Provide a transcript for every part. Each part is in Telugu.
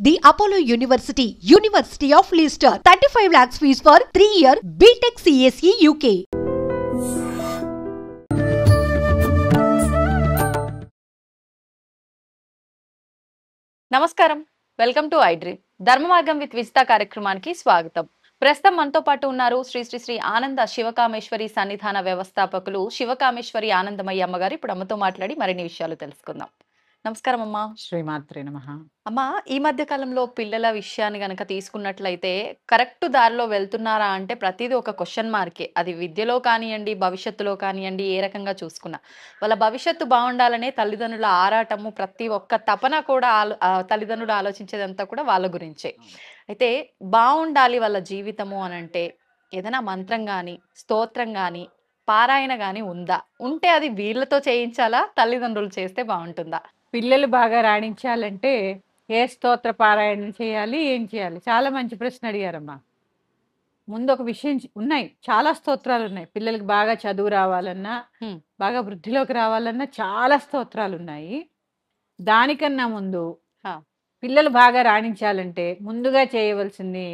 The Apollo University, University of Leicester, 35 lakhs fees for 3-year BTech CSE UK. నమస్కారం, వెల్కమ్ టు ఐ డ్రీమ్. ధర్మ మార్గం విత్ విజిత కార్యక్రమానికి స్వాగతం. ప్రస్తుతం మనతో పాటు ఉన్నారు శ్రీ శ్రీ శ్రీ ఆనంద శివకామేశ్వరి సన్నిధాన వ్యవస్థాపకులు శివకామేశ్వరి ఆనందమయ్య అమ్మగారు. ఇప్పుడు అమ్మతో మాట్లాడి మరిన్ని విషయాలు తెలుసుకుందాం. నమస్కారం అమ్మా. శ్రీమాత్రే నమః. అమ్మా, ఈ మధ్య కాలంలో పిల్లల విషయాన్ని గనక తీసుకున్నట్లయితే కరెక్ట్ దారిలో వెళ్తున్నారా అంటే ప్రతిదీ ఒక క్వశ్చన్ మార్కే. అది విద్యలో కానివ్వండి, భవిష్యత్తులో కానివ్వండి, ఏ రకంగా చూసుకున్నా వాళ్ళ భవిష్యత్తు బాగుండాలనే తల్లిదండ్రుల ఆరాటము, ప్రతి ఒక్క తపన కూడా తల్లిదండ్రులు ఆలోచించేదంతా కూడా వాళ్ళ గురించే. అయితే బాగుండాలి వాళ్ళ జీవితము అని అంటే ఏదైనా మంత్రం కానీ, స్తోత్రం కానీ, పారాయణ కానీ ఉందా? ఉంటే అది వీళ్ళతో చేయించాలా, తల్లిదండ్రులు చేస్తే బాగుంటుందా? పిల్లలు బాగా రాణించాలంటే ఏ స్తోత్ర పారాయణం చేయాలి, ఏం చేయాలి? చాలా మంచి ప్రశ్న అడిగారమ్మా. ముందు ఒక విషయం ఉన్నాయి, చాలా స్తోత్రాలు ఉన్నాయి. పిల్లలకి బాగా చదువు రావాలన్నా, బాగా వృద్ధిలోకి రావాలన్నా చాలా స్తోత్రాలు ఉన్నాయి. దానికన్నా ముందు పిల్లలు బాగా రాణించాలంటే ముందుగా చేయవలసింది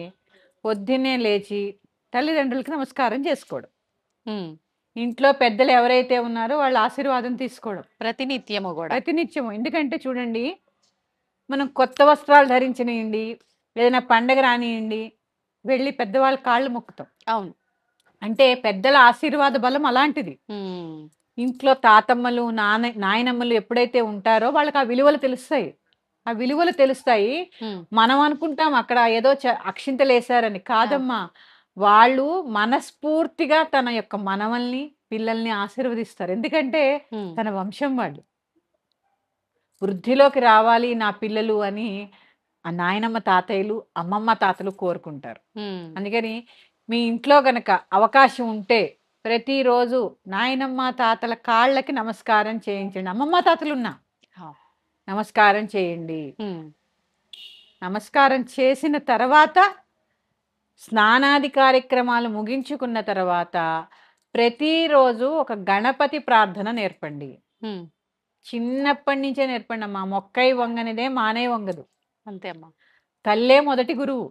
పొద్దున్నే లేచి తల్లిదండ్రులకి నమస్కారం చేసుకోవడం. ఇంట్లో పెద్దలు ఎవరైతే ఉన్నారో వాళ్ళ ఆశీర్వాదం తీసుకోవడం ప్రతినిత్యము కూడా. ప్రతినిత్యము. ఎందుకంటే చూడండి, మనం కొత్త వస్త్రాలు ధరించనియండి, ఏదైనా పండగ రానియండి, వెళ్ళి పెద్దవాళ్ళ కాళ్ళు మొక్కుతాం. అవును. అంటే పెద్దల ఆశీర్వాద బలం అలాంటిది. ఇంట్లో తాతమ్మలు, నాయనమ్మలు ఎప్పుడైతే ఉంటారో వాళ్ళకి ఆ విలువలు తెలుస్తాయి. ఆ విలువలు తెలుస్తాయి. మనం అనుకుంటాం అక్కడ ఏదో అక్షింతలు వేశారని. కాదమ్మా, వాళ్ళు మనస్ఫూర్తిగా తన యొక్క మనవల్ని, పిల్లల్ని ఆశీర్వదిస్తారు. ఎందుకంటే తన వంశం వాళ్ళు వృద్ధిలోకి రావాలి నా పిల్లలు అని ఆ నాయనమ్మ తాతయ్యలు, అమ్మమ్మ తాతలు కోరుకుంటారు. అందుకని మీ ఇంట్లో గనక అవకాశం ఉంటే ప్రతిరోజు నాయనమ్మ తాతల కాళ్ళకి నమస్కారం చేయించండి. అమ్మమ్మ తాతలు ఉన్నా నమస్కారం చేయండి. నమస్కారం చేసిన తర్వాత స్నానాది కార్యక్రమాలు ముగించుకున్న తర్వాత ప్రతిరోజు ఒక గణపతి ప్రార్థన నేర్పండి. చిన్నప్పటి నుంచే నేర్పండి అమ్మా. మొక్కై వంగనిదే మానే వంగదు. అంతే అమ్మా. తల్లే మొదటి గురువు.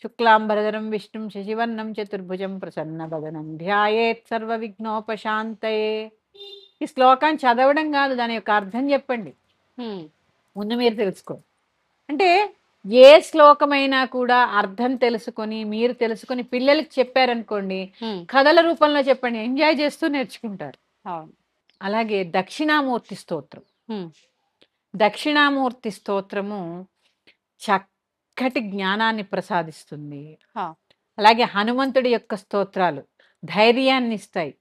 శుక్లాంబరధరం విష్ణుం శశివర్ణం చతుర్భుజం ప్రసన్నవదనం ధ్యాయేత్ సర్వ విఘ్నోపశాంతయే. ఈ శ్లోకాన్ని చదవడం కాదు, దాని యొక్క అర్థం చెప్పండి. ముందు మీరు తెలుసుకో. అంటే ఏ శ్లోకమైనా కూడా అర్థం తెలుసుకొని, మీరు తెలుసుకొని పిల్లలకి చెప్పారనుకోండి, కథల రూపంలో చెప్పండి, ఎంజాయ్ చేస్తూ నేర్చుకుంటారు. అలాగే దక్షిణామూర్తి స్తోత్రం. దక్షిణామూర్తి స్తోత్రము చక్కటి జ్ఞానాన్ని ప్రసాదిస్తుంది. అలాగే హనుమంతుడి యొక్క స్తోత్రాలు ధైర్యాన్ని ఇస్తాయి.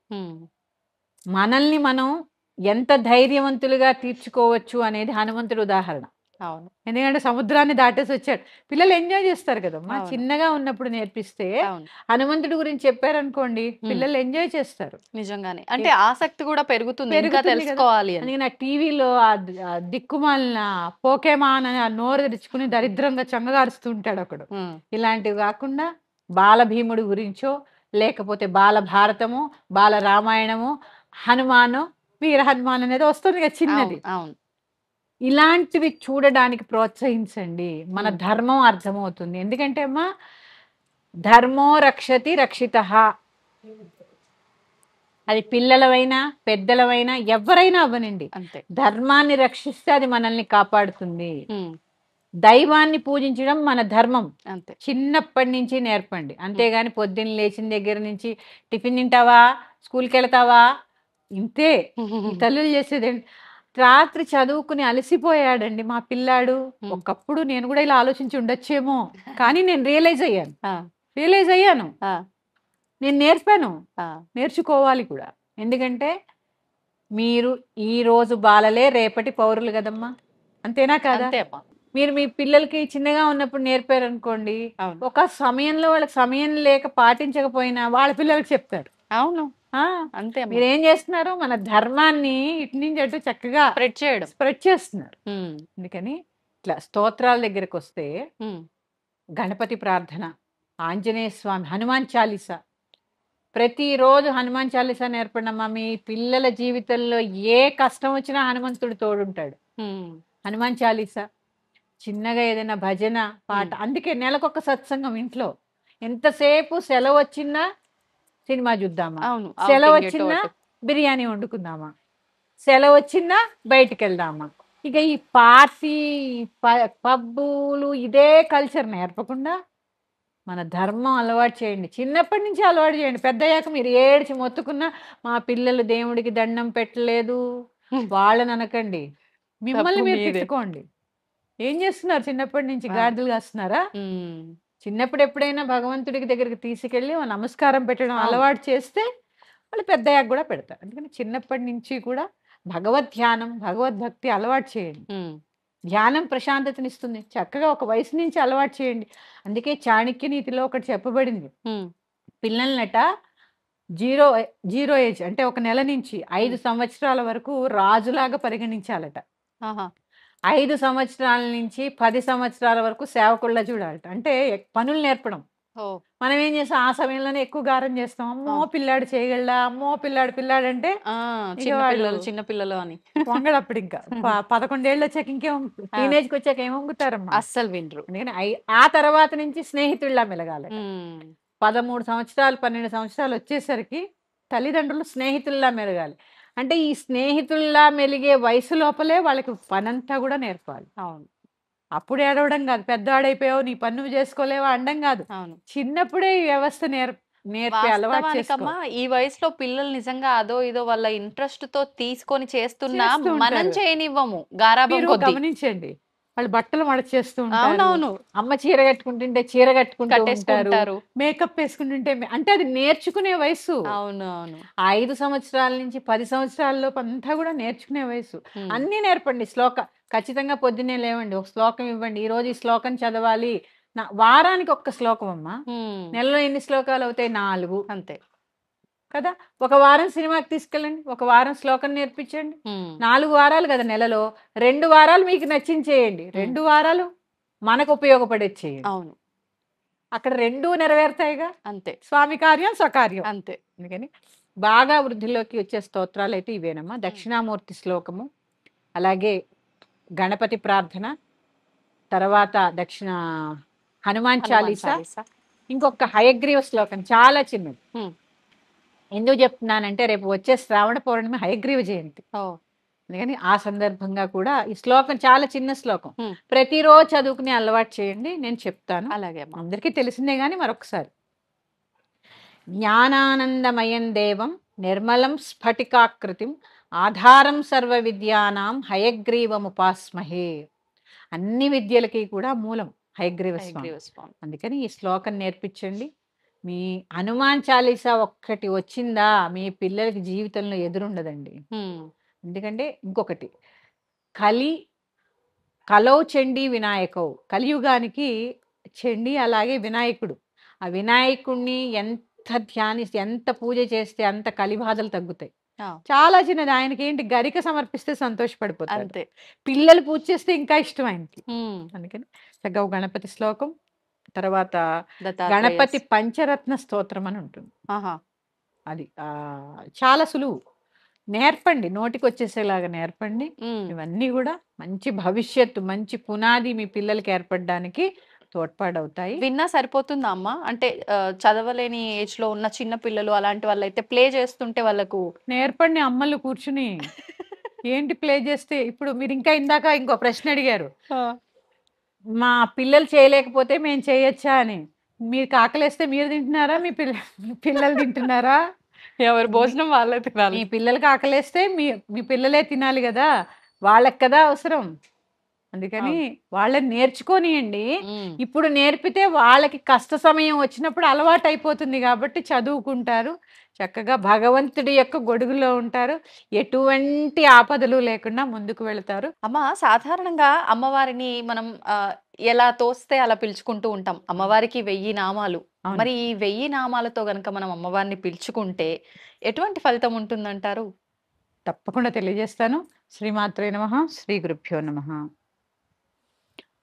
మనల్ని మనం ఎంత ధైర్యవంతులుగా తీర్చుకోవచ్చు అనేది హనుమంతుడి ఉదాహరణ. అవును. ఎందుకంటే సముద్రాన్ని దాటేసి వచ్చాడు. పిల్లలు ఎంజాయ్ చేస్తారు కదమ్మా. చిన్నగా ఉన్నప్పుడు నేర్పిస్తే హనుమంతుడి గురించి చెప్పారనుకోండి, పిల్లలు ఎంజాయ్ చేస్తారు. నిజంగానే. అంటే ఆసక్తి కూడా పెరుగుతుంది, తెలుసుకోవాలి. అందుకే నా టీవీలో దిక్కుమాలిన పోకేమాన్ అని నోరు తెరుచుకుని దరిద్రంగా చంగగారుస్తూ ఉంటాడు ఒకడు. ఇలాంటివి కాకుండా బాల భీముడి గురించో, లేకపోతే బాల భారతము, బాల రామాయణము, హనుమాను, వీర హనుమాన్ అనేది వస్తుంది కదా చిన్నది. అవును. ఇలాంటివి చూడడానికి ప్రోత్సహించండి. మన ధర్మం అర్థమవుతుంది. ఎందుకంటే అమ్మా, ధర్మో రక్షతి రక్షితః. అది పిల్లలవైనా పెద్దలవైనా ఎవరైనా అవ్వనండి, ధర్మాన్ని రక్షిస్తే అది మనల్ని కాపాడుతుంది. దైవాన్ని పూజించడం మన ధర్మం. చిన్నప్పటి నుంచి నేర్పండి. అంతేగాని పొద్దున్న లేచిన దగ్గర నుంచి టిఫిన్ తింటావా, స్కూల్కి వెళ్తావా, ఇంతే ఈ తల్లులు చేసేదండి. రాత్రి చదువుకుని అలసిపోయాడండి మా పిల్లాడు. ఒకప్పుడు నేను కూడా ఇలా ఆలోచించి ఉండొచ్చేమో, కానీ నేను రియలైజ్ అయ్యాను. నేను నేర్పాను, నేర్చుకోవాలి కూడా. ఎందుకంటే మీరు ఈ రోజు బాలలే రేపటి పౌరులు కదమ్మా. అంతేనా కాదా? మీరు మీ పిల్లలకి చిన్నగా ఉన్నప్పుడు నేర్పారనుకోండి, ఒక సమయంలో వాళ్ళకి సమయం లేక పాటించకపోయినా వాళ్ళ పిల్లలకి చెప్తారు. అవును, అంతే. మీరేం చేస్తున్నారు? మన ధర్మాన్ని ఇటు నుంచి అటు చక్కగా స్ప్రెడ్ చేస్తున్నారు. అందుకని ఇట్లా స్తోత్రాల దగ్గరకు వస్తే గణపతి ప్రార్థన, ఆంజనేయ స్వామి, హనుమాన్ చాలీసా. ప్రతిరోజు హనుమాన్ చాలీసా నేర్పడమ్మా. మీ పిల్లల జీవితంలో ఏ కష్టం వచ్చినా హనుమంతుడు తోడుంటాడు. హనుమాన్ చాలీసా చిన్నగా ఏదైనా భజన పాట. అందుకే నెలకొక సత్సంగం ఇంట్లో. ఎంతసేపు సెలవు వచ్చిందా సినిమా చూద్దామా, సెలవు వచ్చిందా బిర్యానీ వండుకుందామా, సెలవు వచ్చిందా బయటికి వెళ్దామా. ఇక ఈ పార్టీ పబ్బులు ఇదే కల్చర్ నేర్పకుండా మన ధర్మం అలవాటు చేయండి. చిన్నప్పటి నుంచి అలవాటు చేయండి. పెద్దయ్యాక మీరు ఏడ్చి మొత్తుకున్నా మా పిల్లలు దేవుడికి దండం పెట్టలేదు వాళ్ళని అనకండి, మిమ్మల్ని మీరు తిట్టుకోండి. ఏం చేస్తున్నారు? చిన్నప్పటి నుంచి గాడిదలు కాస్తున్నారా? చిన్నప్పుడు ఎప్పుడైనా భగవంతుడికి దగ్గరికి తీసుకెళ్ళి నమస్కారం పెట్టడం అలవాటు చేస్తే వాళ్ళు పెద్దయ్యాక కూడా పెడతారు. అందుకని చిన్నప్పటి నుంచి కూడా భగవద్ ధ్యానం, భగవద్భక్తి అలవాటు చేయండి. ధ్యానం ప్రశాంతతనిస్తుంది. చక్కగా ఒక వయసు నుంచి అలవాటు చేయండి. అందుకే చాణక్య నీతిలో ఒకటి చెప్పబడింది, పిల్లలనట జీరో ఏజ్ అంటే ఒక నెల నుంచి 5 సంవత్సరాల వరకు రాజులాగా పరిగణించాలట. 5 సంవత్సరాల నుంచి 10 సంవత్సరాల వరకు సేవకుల్లా చూడాలట. అంటే పనులు నేర్పడం. మనం ఏం చేస్తాం? ఆ సమయంలోనే ఎక్కువ గారం చేస్తాం. అమ్మో పిల్లాడు చేయగలడా, అమ్మో పిల్లాడు అంటే చిన్న పిల్లలు అని వంగడప్పుడు ఇంకా 11 ఏళ్ళు వచ్చాక ఇంకేం, టీనేజ్కి వచ్చాక ఏం వంగుతారమ్మా, అస్సలు వినరు. అందుకని ఆ తర్వాత నుంచి స్నేహితుల్లా మెలగాలి. 13 సంవత్సరాలు 12 సంవత్సరాలు వచ్చేసరికి తల్లిదండ్రులు స్నేహితుల్లా మెలగాలి. అంటే ఈ స్నేహితుల్లా మెలిగే వయసు లోపలే వాళ్ళకి పనంతా కూడా నేర్పాలి. అవును. అప్పుడు ఏడవడం కాదు, పెద్దవాడైపోయావు నీ పని నువ్వు చేసుకోలేవా అనడం కాదు. అవును. చిన్నప్పుడే ఈ వ్యవస్థ నేర్పే అలవాటు చేసుకో. ఈ వయసులో పిల్లలు నిజంగా అదో ఇదో వాళ్ళ ఇంట్రెస్ట్ తో తీసుకొని చేస్తున్నా మనం చేయనివ్వము. గారాబం కొద్దీ గమనించండి, వాళ్ళు బట్టలు మడచేస్తూ ఉంటారు, అమ్మ చీర కట్టుకుంటుంటే చీర కట్టుకుంటారు, మేకప్ వేసుకుంటుంటే, అంటే అది నేర్చుకునే వయసు. అవును అవును. 5 సంవత్సరాల నుంచి 10 సంవత్సరాల్లో అంతా కూడా నేర్చుకునే వయసు. అన్ని నేర్పండి. ఖచ్చితంగా పొద్దున్నే లేవండి, ఒక శ్లోకం ఇవ్వండి, ఈ రోజు ఈ శ్లోకం చదవాలి. వారానికి ఒక్క శ్లోకం అమ్మా. నెలలో ఎన్ని శ్లోకాలు అవుతాయి? 4 అంతే కదా. ఒక వారం సినిమాకి తీసుకెళ్ళండి, ఒక వారం శ్లోకం నేర్పించండి. 4 వారాలు కదా నెలలో. 2 వారాలు మీకు నచ్చించేయండి, 2 వారాలు మనకు ఉపయోగపడేది చేయండి. అవును, అక్కడ 2 నెరవేరుతాయిగా. అంతే. స్వామి కార్యం స్వకార్యం అంతే. అందుకని బాగా వృద్ధిలోకి వచ్చే స్తోత్రాలు అయితే ఇవేనమ్మా. దక్షిణామూర్తి శ్లోకము, అలాగే గణపతి ప్రార్థన, తర్వాత హనుమాన్ చాలీసా, ఇంకొక హయగ్రీవ శ్లోకం చాలా చిన్నది. ఎందుకు చెప్తున్నానంటే రేపు వచ్చే శ్రావణ పౌర్ణమి హయగ్రీవ జయంతి. అందుకని ఆ సందర్భంగా కూడా ఈ శ్లోకం చాలా చిన్న శ్లోకం, ప్రతిరోజు చదువుకునే అలవాటు చేయండి. నేను చెప్తాను, అలాగే అందరికీ తెలిసిందే గాని మరొకసారి. జ్ఞానానందమయం దేవం నిర్మలం స్ఫటికాకృతిం ఆధారం సర్వ విద్యానాం హయగ్రీవముపాస్మహే. అన్ని విద్యలకి కూడా మూలం హయగ్రీవ స్వామి. అందుకని ఈ శ్లోకం నేర్పించండి. మీ హనుమాన్ చాలీసా ఒక్కటి వచ్చిందా మీ పిల్లలకి జీవితంలో ఎదురుండదండి. ఎందుకంటే ఇంకొకటి కలౌ చండీ వినాయకౌ, కలియుగానికి చండీ అలాగే వినాయకుడు. ఆ వినాయకుడిని ఎంత ధ్యానిస్తే, ఎంత పూజ చేస్తే అంత కలిబాధలు తగ్గుతాయి. చాలా చిన్నది, ఆయనకి ఏంటి గరిక సమర్పిస్తే సంతోషపడిపోతారు. అంతే. పిల్లలు పూజ చేస్తే ఇంకా ఇష్టం ఆయనకి. అందుకని చక్కగా గణపతి శ్లోకం, తర్వాత గణపతి పంచరత్న స్తోత్రం అని ఉంటుంది. అది చాలా సులువు, నేర్పండి, నోటికి వచ్చేసేలాగా నేర్పండి. ఇవన్నీ కూడా మంచి భవిష్యత్తు, మంచి పునాది మీ పిల్లలకి ఏర్పడడానికి తోడ్పాడవుతాయి. విన్నా సరిపోతుందా అమ్మ? అంటే చదవలేని ఏజ్ లో ఉన్న చిన్న పిల్లలు అలాంటి వాళ్ళైతే ప్లే చేస్తుంటే వాళ్ళకు నేర్పండి. అమ్మలు కూర్చుని ఏంటి ప్లే చేస్తే, ఇప్పుడు మీరు ఇంకా ఇందాక ఇంకో ప్రశ్న అడిగారు, మా పిల్లలు చేయలేకపోతే మేము చేయొచ్చా అని. మీరు ఆకలేస్తే మీరు తింటున్నారా, మీ పిల్లలు తింటున్నారా? ఎవరి భోజనం వాళ్ళే తినాలి. మీ పిల్లలకి ఆకలేస్తే మీ పిల్లలే తినాలి కదా, వాళ్ళకి కదా అవసరం. అందుకని వాళ్ళని నేర్చుకోనియండి. ఇప్పుడు నేర్పితే వాళ్ళకి కష్ట సమయం వచ్చినప్పుడు అలవాటు అయిపోతుంది కాబట్టి చదువుకుంటారు, చక్కగా భగవంతుడి యొక్క గొడుగులో ఉంటారు, ఎటువంటి ఆపదలు లేకుండా ముందుకు వెళ్తారు. అమ్మ, సాధారణంగా అమ్మవారిని మనం ఎలా తోస్తే అలా పిలుచుకుంటూ ఉంటాం. అమ్మవారికి 1000 నామాలు. మరి ఈ 1000 నామాలతో గనక మనం అమ్మవారిని పిలుచుకుంటే ఎటువంటి ఫలితం ఉంటుందంటారు? తప్పకుండా తెలియజేస్తాను. శ్రీమాత్రే నమః, శ్రీ గురుభ్యో నమః.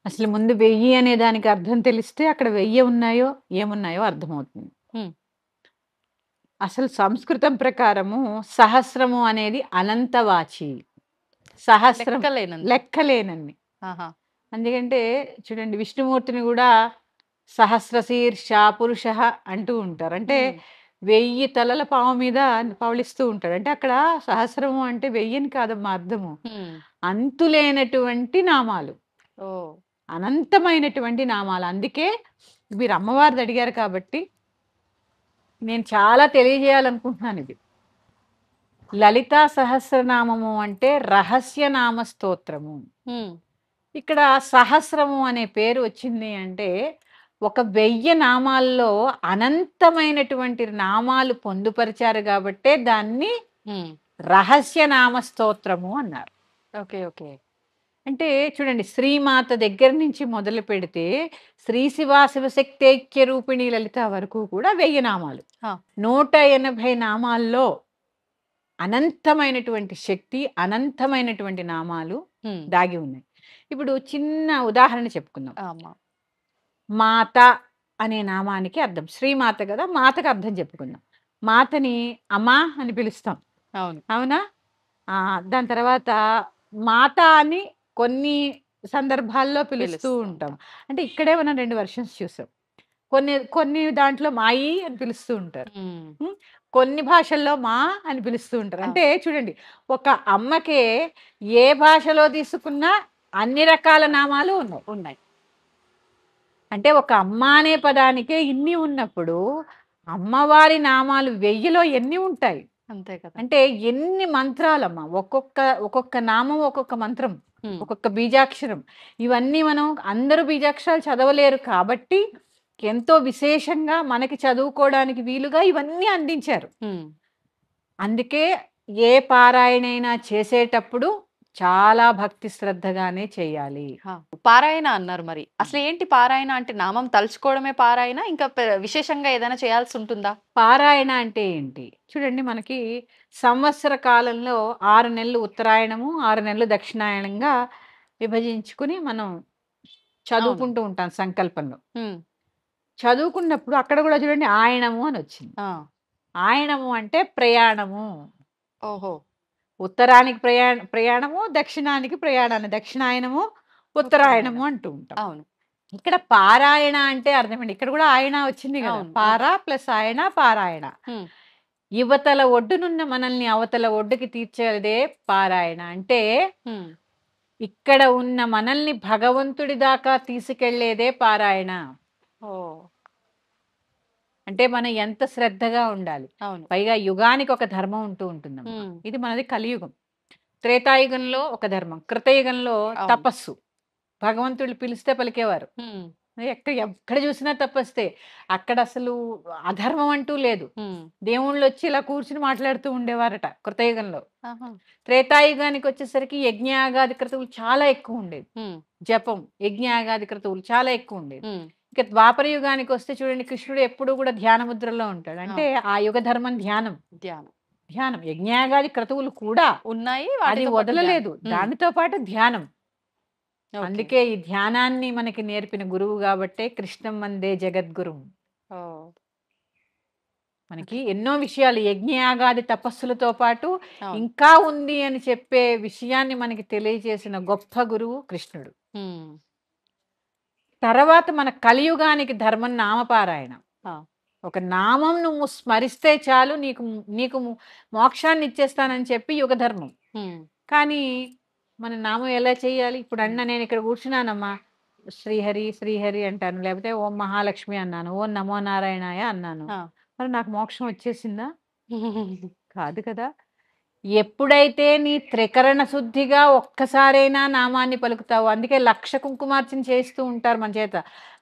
అసలు ముందు 1000 అనే దానికి అర్థం తెలిస్తే అక్కడ 1000 ఉన్నాయో ఏమున్నాయో అర్థమవుతుంది. అసలు సంస్కృతం ప్రకారము సహస్రము అనేది అనంతవాచి, సహస్రం లెక్కలేనన్ని. ఎందుకంటే చూడండి విష్ణుమూర్తిని కూడా సహస్రశీర్ష పురుష అంటూ ఉంటారు. అంటే 1000 తలల పాము మీద పవళిస్తూ ఉంటాడు. అంటే అక్కడ సహస్రము అంటే 1000 కాదమ్మా అర్థము. అంతులేనటువంటి నామాలు, అనంతమైనటువంటి నామాలు. అందుకే మీరు అమ్మవారిది అడిగారు కాబట్టి నేను చాలా తెలియజేయాలనుకుంటున్నాను. ఇది లలితా సహస్రనామము అంటే రహస్యనామ స్తోత్రము. ఇక్కడ సహస్రము అనే పేరు వచ్చింది అంటే 1000 నామాల్లో అనంతమైనటువంటి నామాలు పొందుపరిచారు కాబట్టే దాన్ని రహస్యనామ స్తోత్రము అన్నారు. Okay okay. అంటే చూడండి శ్రీమాత దగ్గర నుంచి మొదలు పెడితే శ్రీ శివా శివశక్తైక్య రూపిణి లలిత వరకు కూడా 1000 నామాలు. 180 నామాల్లో అనంతమైనటువంటి శక్తి, అనంతమైనటువంటి నామాలు దాగి ఉన్నాయి. ఇప్పుడు చిన్న ఉదాహరణ చెప్పుకుందాం. మాత అనే నామానికి అర్థం శ్రీమాత కదా, మాతకు అర్థం చెప్పుకుందాం. మాతని అమ్మా అని పిలుస్తాం, అవునా? దాని తర్వాత మాత అని కొన్ని సందర్భాల్లో పిలుస్తూ ఉంటాం. అంటే ఇక్కడే మనం 2 వర్షన్స్ చూసాం. కొన్ని దాంట్లో మాయి అని పిలుస్తూ ఉంటారు, కొన్ని భాషల్లో మా అని పిలుస్తూ ఉంటారు. అంటే చూడండి, ఒక అమ్మకే ఏ భాషలో తీసుకున్నా అన్ని రకాల నామాలు ఉన్నాయి. అంటే ఒక అమ్మ అనే పదానికే ఇన్ని ఉన్నప్పుడు అమ్మవారి నామాలు 1000లో ఎన్ని ఉంటాయి? అంతే కదా. అంటే ఎన్ని మంత్రాలమ్మా, ఒక్కొక్క నామం ఒక్కొక్క మంత్రం, ఒక్కొక్క బీజాక్షరం. ఇవన్నీ మనం అందరూ బీజాక్షరాలు చదవలేరు కాబట్టి ఎంతో విశేషంగా మనకి చదువుకోవడానికి వీలుగా ఇవన్నీ అందించారు. అందుకే ఏ పారాయణైనా చేసేటప్పుడు చాలా భక్తి శ్రద్ధగానే చేయాలి. పారాయణ అన్నారు, మరి అసలు ఏంటి పారాయణ అంటే? నామం తలుచుకోవడమే పారాయణ, ఇంకా విశేషంగా ఏదైనా చేయాల్సి ఉంటుందా? పారాయణ అంటే ఏంటి చూడండి, మనకి సంవత్సర కాలంలో 6 నెలలు ఉత్తరాయణము, 6 నెలలు దక్షిణాయనంగా విభజించుకుని మనం చదువుకుంటూ ఉంటాం సంకల్పంలో. చదువుకున్నప్పుడు అక్కడ కూడా చూడండి ఆయనము అని వచ్చింది. ఆయనము అంటే ప్రయాణము. ఓహో. ఉత్తరానికి ప్రయాణము, దక్షిణానికి ప్రయాణాన్ని దక్షిణాయనము, ఉత్తరాయణము అంటూ ఉంటాం. అవును. ఇక్కడ పారాయణ అంటే అర్థమండి, ఇక్కడ కూడా ఆయన వచ్చింది కదా, పారా ప్లస్ ఆయన పారాయణ. యువతల ఒడ్డునున్న మనల్ని అవతల ఒడ్డుకి తీర్చేదే పారాయణ. అంటే ఇక్కడ ఉన్న మనల్ని భగవంతుడి దాకా తీసుకెళ్లేదే పారాయణ. అంటే మనం ఎంత శ్రద్ధగా ఉండాలి. పైగా యుగానికి ఒక ధర్మం ఉంటూ ఉంటుంది. ఇది మనది కలియుగం. త్రేతాయుగంలో ఒక ధర్మం, కృతయుగంలో తపస్సు. భగవంతుడు పిలిస్తే పలికేవారు. ఎక్కడ చూసినా తపస్తే. అక్కడ అసలు అధర్మం అంటూ లేదు. దేవుళ్ళు వచ్చి ఇలా కూర్చుని మాట్లాడుతూ ఉండేవారట కృతయుగంలో. త్రేతాయుగానికి వచ్చేసరికి యజ్ఞయాగాది క్రతువులు చాలా ఎక్కువ ఉండేది. జపం, యజ్ఞయాగాది క్రతువులు చాలా ఎక్కువ ఉండేది. ఇక ద్వాపర యుగానికి వస్తే చూడండి, కృష్ణుడు ఎప్పుడు కూడా ధ్యాన ముద్రలో ఉంటాడు. అంటే ఆ యుగ ధర్మం ధ్యానం. యజ్ఞయాగాది క్రతువులు కూడా ఉన్నాయి, అది వదలలేదు. దానితో పాటు ధ్యానం. అందుకే ఈ ధ్యానాన్ని మనకి నేర్పిన గురువు కాబట్టే కృష్ణం వందే జగద్గురు. మనకి ఎన్నో విషయాలు యజ్ఞయాగాది తపస్సులతో పాటు ఇంకా ఉంది అని చెప్పే విషయాన్ని మనకి తెలియజేసిన గొప్ప గురువు కృష్ణుడు. తర్వాత మన కలియుగానికి ధర్మం నామపారాయణ. ఒక నామం నువ్వు స్మరిస్తే చాలు, నీకు మోక్షాన్ని ఇచ్చేస్తానని చెప్పి యుగ ధర్మం. కానీ మన నామం ఎలా చేయాలి? ఇప్పుడు నేను ఇక్కడ కూర్చున్నానమ్మా, శ్రీహరి శ్రీహరి అంటాను, లేకపోతే ఓం మహాలక్ష్మి అన్నాను, ఓం నమో నారాయణాయ అన్నాను, మరి నాకు మోక్షం వచ్చేసిందా? కాదు కదా. ఎప్పుడైతే నీ త్రికరణ శుద్ధిగా ఒక్కసారైనా నామాన్ని పలుకుతావు. అందుకే 1,00,000 కుంకుమార్చన చేస్తూ ఉంటారు మన చేత,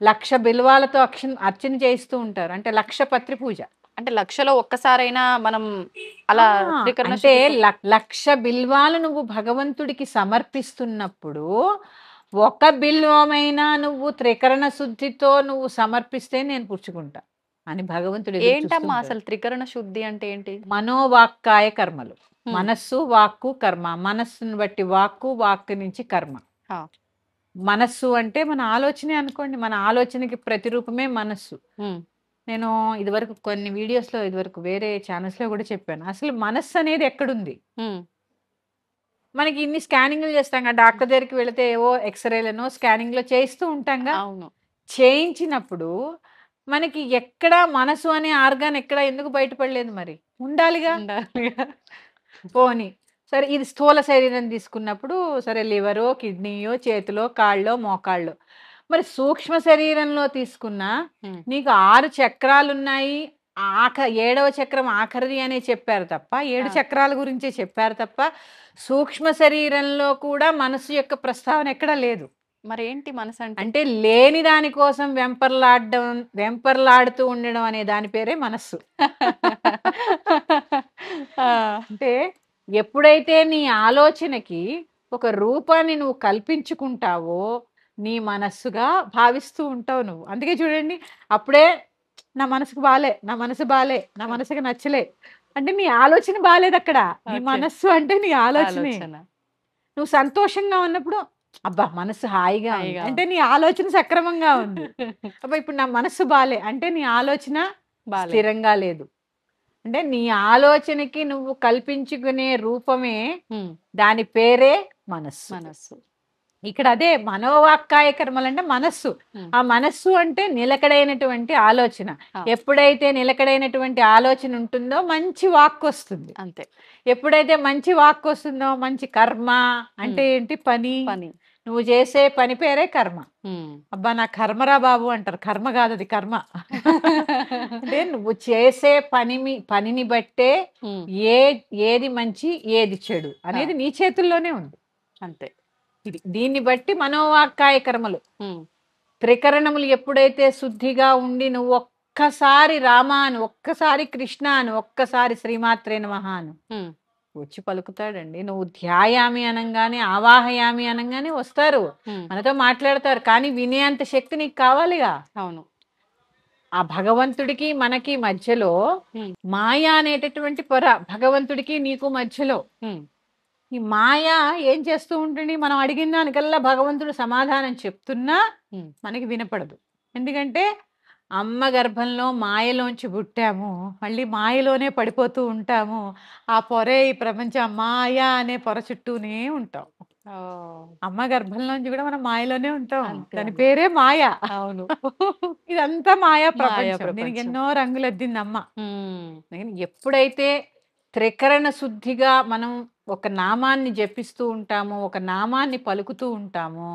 1,00,000 బిల్వాలతో అర్చన చేస్తూ ఉంటారు. అంటే 1,00,000 పత్రి పూజ. అంటే 1,00,000లో ఒక్కసారైనా మనం అలా అంటే 1,00,000 బిల్వాలు నువ్వు భగవంతుడికి సమర్పిస్తున్నప్పుడు, ఒక బిల్వమైనా నువ్వు త్రికరణ శుద్ధితో నువ్వు సమర్పిస్తే నేను పుచ్చుకుంటా అని భగవంతుడు. ఏంటమ్మా అసలు త్రికరణ శుద్ధి అంటే ఏంటి? మనోవాక్కాయ కర్మలు. మనస్సు, వాక్కు, కర్మ. మనస్సును బట్టి వాక్కు, వాక్కు నుంచి కర్మ. మనస్సు అంటే మన ఆలోచనే అనుకోండి, మన ఆలోచనకి ప్రతిరూపమే మనస్సు. నేను ఇదివరకు కొన్ని వీడియోస్లో, ఇదివరకు వేరే ఛానల్స్లో కూడా చెప్పాను, అసలు మనస్సు అనేది ఎక్కడుంది? మనకి ఇన్ని స్కానింగ్లు చేస్తాం, డాక్టర్ దగ్గరికి వెళితే ఏవో ఎక్స్రేలను స్కానింగ్లో చేయిస్తూ ఉంటాంగా. అవును. చేయించినప్పుడు మనకి ఎక్కడ మనసు అనే ఆర్గాన్ ఎక్కడ ఎందుకు బయటపడలేదు? మరి ఉండాలిగా. పోనీ సరే, ఇది స్థూల శరీరం తీసుకున్నప్పుడు సరే లివరో కిడ్నీయో చేతిలో కాళ్ళో మోకాళ్ళో. మరి సూక్ష్మ శరీరంలో తీసుకున్నా నీకు 6 చక్రాలు ఉన్నాయి, 7వ చక్రం ఆఖరిది అనే చెప్పారు తప్ప, 7 చక్రాల గురించే చెప్పారు తప్ప సూక్ష్మ శరీరంలో కూడా మనసు యొక్క ప్రస్తావన ఎక్కడా లేదు. మరి ఏంటి మనసు అంటే లేని దాని కోసం వెంపర్లాడుతూ ఉండడం అనే దాని పేరే మనస్సు. అంటే ఎప్పుడైతే నీ ఆలోచనకి ఒక రూపాన్ని నువ్వు కల్పించుకుంటావో నీ మనస్సుగా భావిస్తూ ఉంటావు నువ్వు. అందుకే చూడండి, అప్పుడే నా మనసుకు బాలే, నా మనసు బాలే, నా మనసుకు నచ్చలే అంటే నీ ఆలోచన బాలేదు అక్కడ. నీ మనస్సు అంటే నీ ఆలోచనే. నువ్వు సంతోషంగా ఉన్నప్పుడు అబ్బా మనసు హాయిగా అంటే నీ ఆలోచన సక్రమంగా ఉంది. అబ్బా ఇప్పుడు నా మనసు బాలే అంటే నీ ఆలోచన స్థిరంగా లేదు. అంటే నీ ఆలోచనకి నువ్వు కల్పించుకునే రూపమే, దాని పేరే మనస్సు. ఇక్కడ అదే మనోవాక్కాయ కర్మలు అంటే మనస్సు. ఆ మనస్సు అంటే నిలకడైనటువంటి ఆలోచన. ఎప్పుడైతే నిలకడైనటువంటి ఆలోచన ఉంటుందో మంచి వాక్ వస్తుంది. అంతే. ఎప్పుడైతే మంచి వాక్ వస్తుందో మంచి కర్మ అంటే ఏంటి? పని. నువ్వు చేసే పని పేరే కర్మ. అబ్బా నా కర్మరా బాబు అంటారు. కర్మ కాదు, అది కర్మ. అంటే నువ్వు చేసే పనిని బట్టే ఏది మంచి ఏది చెడు అనేది నీ చేతుల్లోనే ఉంది. అంతే. దీన్ని బట్టి మనోవాక్కాయ కర్మలు, త్రికరణములు ఎప్పుడైతే శుద్ధిగా ఉండి నువ్వు ఒక్కసారి రామ అని, ఒక్కసారి కృష్ణ అని, ఒక్కసారి శ్రీమాత్రే నమః అని వచ్చి పలుకుతాడండి. నువ్వు ధ్యాయామి అనగానే, ఆవాహయామి అనగానే వస్తారు, మనతో మాట్లాడతారు. కానీ వినేంత శక్తి నీకు కావాలిగా. అవును. ఆ భగవంతుడికి మనకి మధ్యలో మాయ అనేటటువంటి పొర, భగవంతుడికి నీకు మధ్యలో. ఈ మాయ ఏం చేస్తూ ఉంటుంది? మనం అడిగిన దానికల్లా భగవంతుడు సమాధానం చెప్తున్నా మనకి వినపడదు. ఎందుకంటే అమ్మ గర్భంలో మాయలోంచి పుట్టాము, మళ్ళీ మాయలోనే పడిపోతూ ఉంటాము. ఆ పొరే ఈ ప్రపంచం, మాయ అనే పొర చుట్టూనే ఉంటాం. అమ్మ గర్భంలోంచి కూడా మనం మాయలోనే ఉంటాం. దాని పేరే మాయ. అవును. ఇదంతా మాయా ప్రపంచం. దీనికి ఎన్నో రంగులు అద్దింది అమ్మ. ఎప్పుడైతే త్రికరణ శుద్ధిగా మనం ఒక నామాన్ని జపిస్తూ ఉంటామో, ఒక నామాన్ని పలుకుతూ ఉంటామో,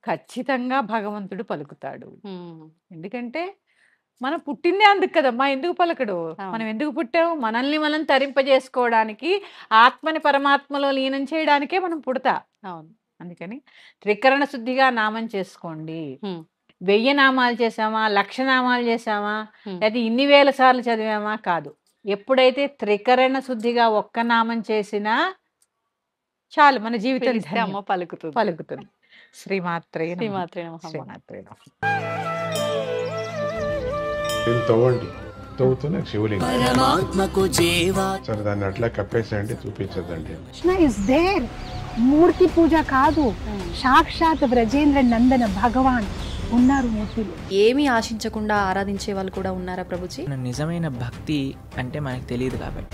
ఖచ్చితంగా భగవంతుడు పలుకుతాడు. ఎందుకంటే మనం పుట్టిందే అందుకు కదమ్మా. ఎందుకు పలకడు? మనం ఎందుకు పుట్టాము? మనల్ని మనం తరింపజేసుకోవడానికి, ఆత్మని పరమాత్మలో లీనం చేయడానికే మనం పుడతా. అవును. అందుకని త్రికరణ శుద్ధిగా నామం చేసుకోండి. 1000 నామాలు చేసామా, 1,00,000 నామాలు చేసామా, లేదా ఇన్ని వేల సార్లు చదివామా కాదు. ఎప్పుడైతే త్రికరణ శుద్ధిగా ఒక్క నామం చేసినా చాలు, మన జీవితం పలుకుతుంది. శ్రీమాత్రే నమః. తవ్వుతున్న శివలింగం సరే, దాన్ని అట్లా కప్పేసేయండి, చూపించదండి. Krishna is there. మూర్తి పూజ కాదు, సాక్షాత్ బ్రజేంద్ర నందన భగవాన్ ఉన్నారు మూర్తిలో. ఏమీ ఆశించకుండా ఆరాధించే వాళ్ళు కూడా ఉన్నారా ప్రభుజీ? నిజమైన భక్తి అంటే మనకు తెలియదు కాబట్టి.